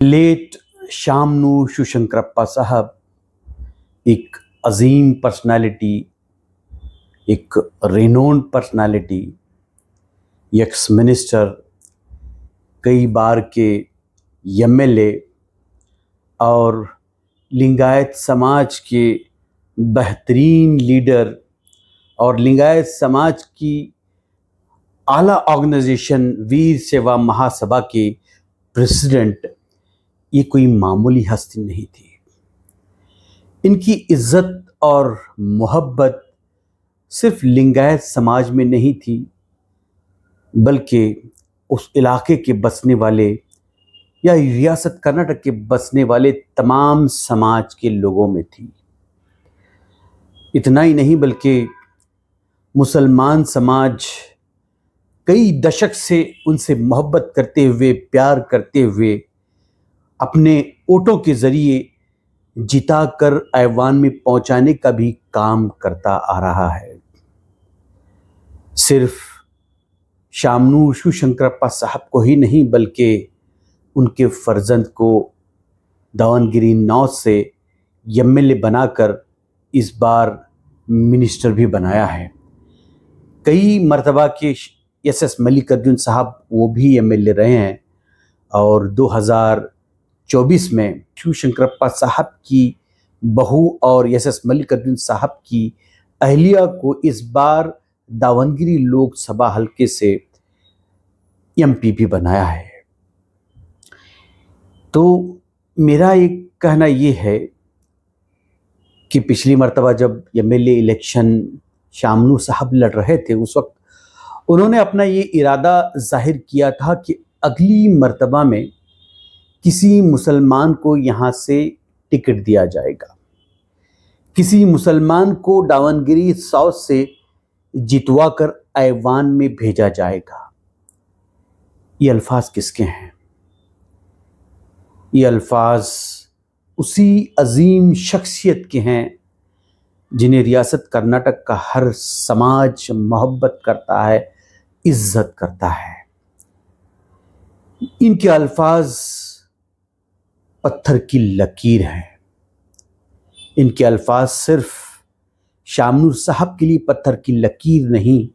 Late शामनू Shivashankarappa साहब एक अजीम personality, एक रेनोन्ड पर्सनालिटी, एक्स मिनिस्टर, कई बार के एमएलए और लिंगायत समाज के बेहतरीन लीडर और लिंगायत समाज की आला ऑर्गेनाइजेशन वीर सेवा महासभा के प्रेसिडेंट, ये कोई मामूली हस्ती नहीं थी। इनकी इज्जत और मोहब्बत सिर्फ लिंगायत समाज में नहीं थी, बल्कि उस इलाके के बसने वाले या रियासत कर्नाटक के बसने वाले तमाम समाज के लोगों में थी। इतना ही नहीं बल्कि मुसलमान समाज कई दशक से उनसे मोहब्बत करते हुए, प्यार करते हुए, अपने वोटों के ज़रिए जिता कर ऐवान में पहुंचाने का भी काम करता आ रहा है। सिर्फ शामनू शिवशंकरप्पा साहब को ही नहीं बल्कि उनके फर्जंद को दावनगिरी नॉर्थ से एमएलए बनाकर इस बार मिनिस्टर भी बनाया है। कई मर्तबा के एसएस मल्लिकार्जुन साहब वो भी एमएलए रहे हैं और 2024 में शिवशंकरप्पा साहब की बहू और एसएस मल्लिकार्जुन साहब की अहलिया को इस बार दावनगिरी लोकसभा हल्के से एमपी भी बनाया है। तो मेरा एक कहना ये है कि पिछली मर्तबा जब एमएलए इलेक्शन शामनू साहब लड़ रहे थे, उस वक्त उन्होंने अपना ये इरादा जाहिर किया था कि अगली मर्तबा में किसी मुसलमान को यहाँ से टिकट दिया जाएगा, किसी मुसलमान को दावनगिरी साउथ से जितवा कर ऐवान में भेजा जाएगा। ये अल्फाज किसके हैं? ये अल्फाज उसी अजीम शख्सियत के हैं जिन्हें रियासत कर्नाटक का हर समाज मोहब्बत करता है, इज्जत करता है। इनके अल्फाज पत्थर की लकीर है। इनके अल्फाज सिर्फ शामनू साहब के लिए पत्थर की लकीर नहीं,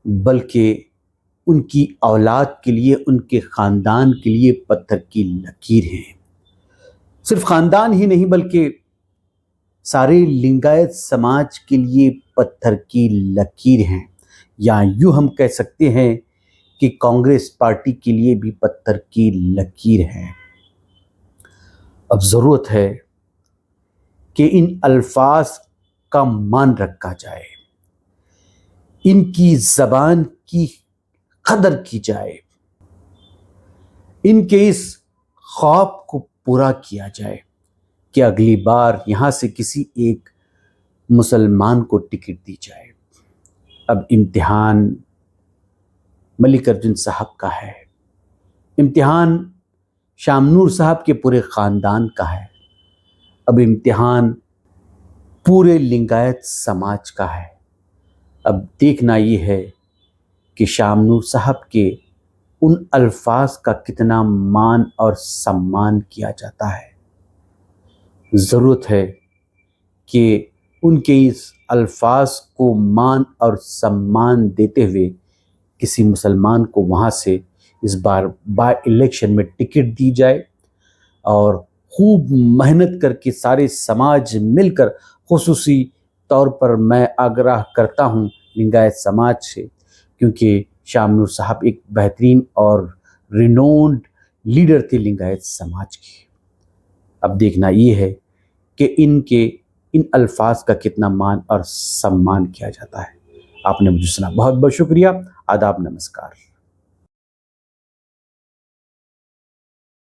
बल्कि उनकी औलाद के लिए, उनके ख़ानदान के लिए पत्थर की लकीर है। सिर्फ ख़ानदान ही नहीं बल्कि सारे लिंगायत समाज के लिए पत्थर की लकीर हैं, या यूँ हम कह सकते हैं कि कांग्रेस पार्टी के लिए भी पत्थर की लकीर है। अब ज़रूरत है कि इन अल्फाज का मान रखा जाए, इनकी ज़बान की कदर की जाए, इनके इस ख्वाब को पूरा किया जाए कि अगली बार यहाँ से किसी एक मुसलमान को टिकट दी जाए। अब इम्तिहान मल्लिकार्जुन साहब का है, इम्तिहान शामनूर साहब के पूरे ख़ानदान का है, अब इम्तिहान पूरे लिंगायत समाज का है। अब देखना ये है कि शामनूर साहब के उन अल्फाज का कितना मान और सम्मान किया जाता है। ज़रूरत है कि उनके इस अल्फाज को मान और सम्मान देते हुए किसी मुसलमान को वहाँ से इस बार बाय इलेक्शन में टिकट दी जाए और खूब मेहनत करके सारे समाज मिलकर, खुसूसी तौर पर मैं आग्रह करता हूँ लिंगायत समाज से, क्योंकि शामनू साहब एक बेहतरीन और रिनोन्ड लीडर थे लिंगायत समाज के। अब देखना ये है कि इनके इन अल्फाज का कितना मान और सम्मान किया जाता है। आपने मुझे सुना, बहुत बहुत शुक्रिया। आदाब, नमस्कार।